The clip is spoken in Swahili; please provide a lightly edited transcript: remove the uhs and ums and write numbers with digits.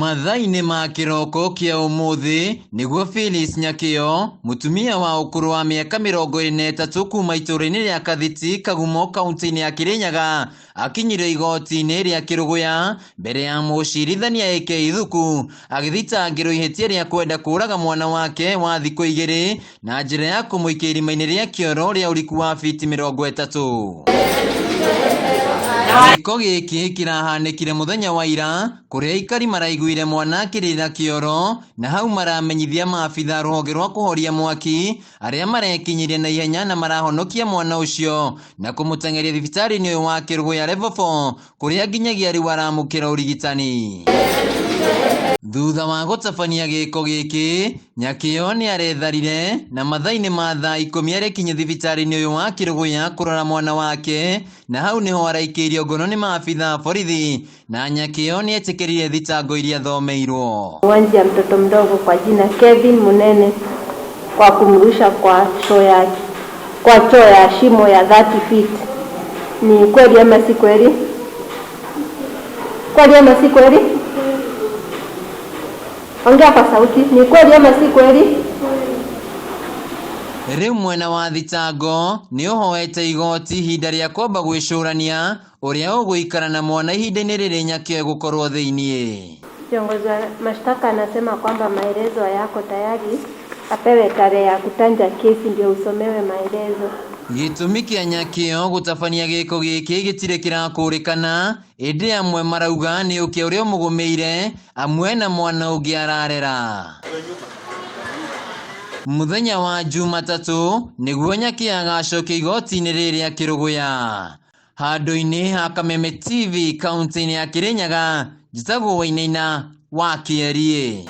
Mathainĩ ma kĩroko kĩa ũmũthĩ nĩguo Phyllis Nyakĩo, mũtumia wa ũkũrũ wa mĩaka 23 kuma itũũra-inĩ rĩa Kathiti, Kagumo, kaunti-inĩ ya Kirinyaga, akinyire igoti-inĩ rĩa Kĩrũgũya mbere ya mũcirithania AK Thuku agĩthitangĩrwo ihĩtia rĩa kwenda kũraga mwana wake wa thikũ 2 na njĩra ya kũmũikia irima-inĩ rĩa kĩoro rĩa ũriku wa fiti 30. Gĩko gĩkĩ kĩrahanĩkire mũthenya wa ira kũrĩa aikari maraiguire mwana akĩrĩra kĩoro na hau maramenyithia maabitha rũhonge rwa kũhoria mwaki arĩa marekinyirie na ihenya na marahonokia mwana ũcio na kũmũteng'eria thibitarĩ-inĩ ũyũ wa Kĩrũgũya level 4 kũrĩa nginyagia rĩu aramũkĩra ũrigitani. Thutha wa gũtabania gĩko gĩkĩ, Nyakĩo nĩ aretharire na mathainĩ ma thaa 10 arĩkinyie thibitarĩ-inĩ ũyũ wa Kĩrũgũya kũrora mwana wake na hau nĩho araikĩirio ngono nĩ maabitha borithi na Nyakĩo nĩ etĩkĩrire thitango iria thomeirwo. Mwanzia mtoto mdogo kwa jina Kevin Munene kwa kumrusha kwa choo ya shimo ya 30 feet. Ni kweli ama si kweli? Kweli ama si kweli? Ongea kwa sauti. Ni kweli ama si kweli? Rĩu mwena wa thitango nĩ ũhoete igoti ihinda rĩa kwamba gwĩcũrania ũrĩa ũgũikara na mwana ihinda-inĩ rĩrĩ Nyakĩo gũkorwo thĩinĩ. Kiongozi wa mashtaka anasema kwamba maelezo yako tayari, apewe tarehe ya kutanja kesi ndio usomewe maelezo. Gĩtũmi kĩa Nyakĩo gũtabania gĩko gĩkĩ gĩtirĩ kĩrakũrĩkana, ĩndĩ amwe marauga nĩ ũkĩa ũrĩa ũmũgũmĩire amwe na mwana ũngĩ ararera. Mũthenya wa Jumatatũ nĩguo Nyakĩo agacokia igoti-inĩ rĩrĩ rĩa Kĩrũgũya. Handũ-inĩ ha Kameme TV kaunti-inĩ ya Kirinyaga, njĩtagwo Wainaina wa Kĩarie.